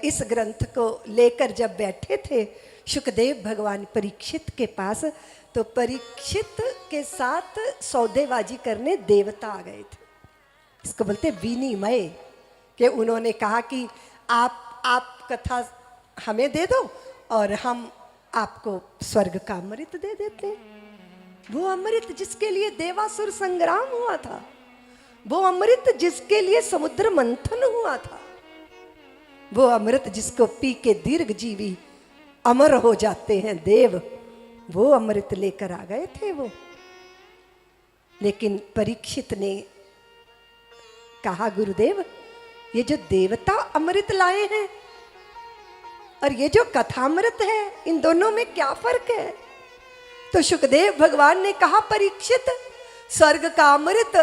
इस ग्रंथ को लेकर जब बैठे थे शुकदेव भगवान परीक्षित के पास, तो परीक्षित के साथ सौदेबाजी करने देवता आ गए थे। इसको बोलते विनिमय, कि उन्होंने कहा कि आप कथा हमें दे दो और हम आपको स्वर्ग का अमृत दे देते हैं। वो अमृत जिसके लिए देवासुर संग्राम हुआ था, वो अमृत जिसके लिए समुद्र मंथन हुआ था, वो अमृत जिसको पी के दीर्घ जीवी अमर हो जाते हैं देव, वो अमृत लेकर आ गए थे वो। लेकिन परीक्षित ने कहा, गुरुदेव ये जो देवता अमृत लाए हैं और ये जो कथामृत है, इन दोनों में क्या फर्क है? तो शुकदेव भगवान ने कहा, परीक्षित स्वर्ग का अमृत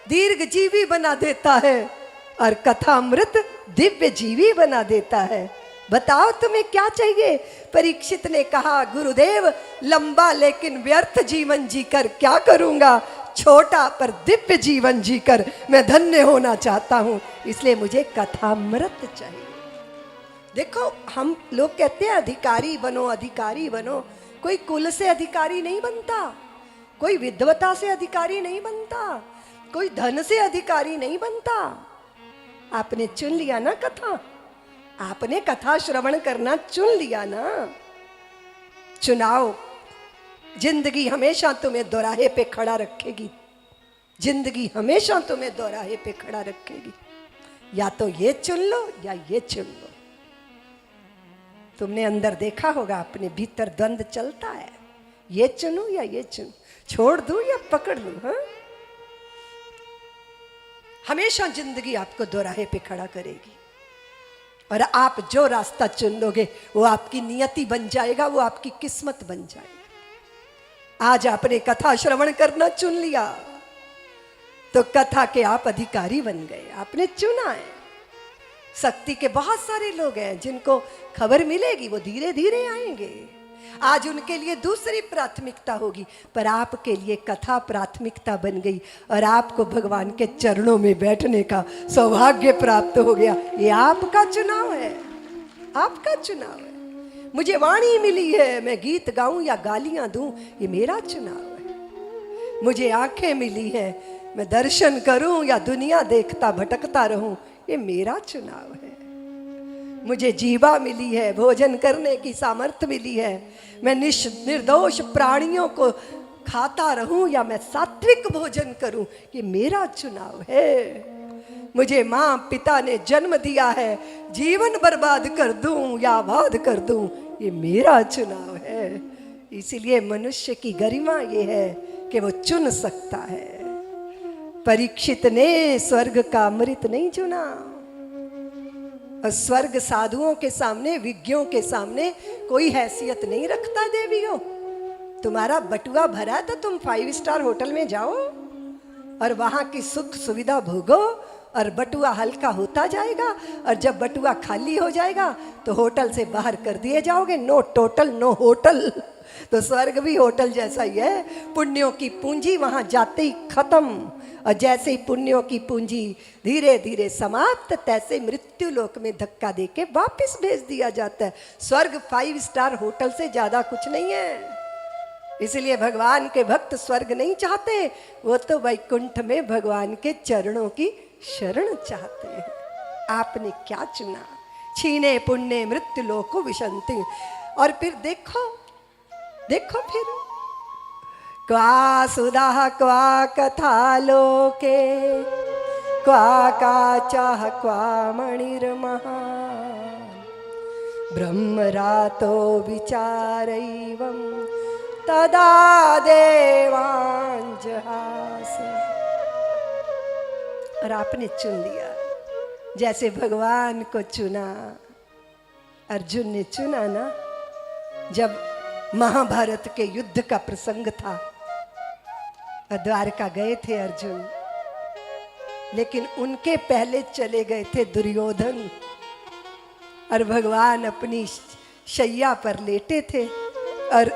दीर्घ जीवी बना देता है और कथामृत दिव्य जीवी बना देता है। बताओ तुम्हें क्या चाहिए? परीक्षित ने कहा, गुरुदेव लंबा लेकिन व्यर्थ जीवन जीकर क्या करूंगा, छोटा पर दिव्य जीवन जीकर मैं धन्य होना चाहता हूं, इसलिए मुझे कथामृत चाहिए। देखो हम लोग कहते हैं अधिकारी बनो, अधिकारी बनो। कोई कुल से अधिकारी नहीं बनता, कोई विद्वता से अधिकारी नहीं बनता, कोई धन से अधिकारी नहीं बनता। आपने चुन लिया ना कथा, आपने कथा श्रवण करना चुन लिया ना। चुनाव, जिंदगी हमेशा तुम्हें दोराहे पे खड़ा रखेगी, जिंदगी हमेशा तुम्हें दोराहे पे खड़ा रखेगी। या तो ये चुन लो या ये चुन लो। तुमने अंदर देखा होगा, अपने भीतर द्वंद्व चलता है, ये चुनूं या ये चुनूं, छोड़ दूं या पकड़ लूं। हाँ, हमेशा जिंदगी आपको दोराहे पे खड़ा करेगी और आप जो रास्ता चुन लोगे वो आपकी नियति बन जाएगा, वो आपकी किस्मत बन जाएगा। आज आपने कथा श्रवण करना चुन लिया तो कथा के आप अधिकारी बन गए, आपने चुना है। शक्ति के बहुत सारे लोग हैं जिनको खबर मिलेगी, वो धीरे धीरे आएंगे। आज उनके लिए दूसरी प्राथमिकता होगी, पर आपके लिए कथा प्राथमिकता बन गई और आपको भगवान के चरणों में बैठने का सौभाग्य प्राप्त हो गया। ये आपका चुनाव है, आपका चुनाव है। मुझे वाणी मिली है, मैं गीत गाऊं या गालियां दूं, ये मेरा चुनाव है। मुझे आंखें मिली है, मैं दर्शन करूं या दुनिया देखता भटकता रहूं, ये मेरा चुनाव है। मुझे जीवा मिली है, भोजन करने की सामर्थ्य मिली है, मैं निर्दोष प्राणियों को खाता रहूं या मैं सात्विक भोजन करूं, ये मेरा चुनाव है। मुझे माँ पिता ने जन्म दिया है, जीवन बर्बाद कर दूं या आबाद कर दूं, ये मेरा चुनाव है। इसीलिए मनुष्य की गरिमा ये है कि वो चुन सकता है। परीक्षित ने स्वर्ग का अमृत नहीं चुना, और स्वर्ग साधुओं के सामने, विज्ञों के सामने कोई हैसियत नहीं रखता। देवियों, तुम्हारा बटुआ भरा तो तुम 5 स्टार होटल में जाओ और वहां की सुख सुविधा भोगो, और बटुआ हल्का होता जाएगा, और जब बटुआ खाली हो जाएगा तो होटल से बाहर कर दिए जाओगे। No total no hotel. तो स्वर्ग भी होटल जैसा ही है। पुण्यों की पूंजी वहां जाते ही खत्म, और जैसे ही पुण्यों की पूंजी धीरे धीरे समाप्त, तैसे मृत्यु लोक में धक्का देके वापस भेज दिया जाता है। स्वर्ग 5 स्टार होटल से ज्यादा कुछ नहीं है। इसलिए भगवान के भक्त स्वर्ग नहीं चाहते, वो तो वैकुंठ में भगवान के चरणों की शरण चाहते हैं। आपने क्या चुना? छीने पुण्य मृत्यु लोको विशंति। और फिर देखो देखो, फिर क्वा सुधा क्वा कथा लोके, क्वा काचाह क्वा मणिर्महान्, ब्रह्मरातो विचारैवं तदा देवान् जहास। और आपने चुन लिया, जैसे भगवान को चुना, अर्जुन ने चुना ना। जब महाभारत के युद्ध का प्रसंग था, द्वारका गए थे अर्जुन, लेकिन उनके पहले चले गए थे दुर्योधन, और भगवान अपनी शैया पर लेटे थे और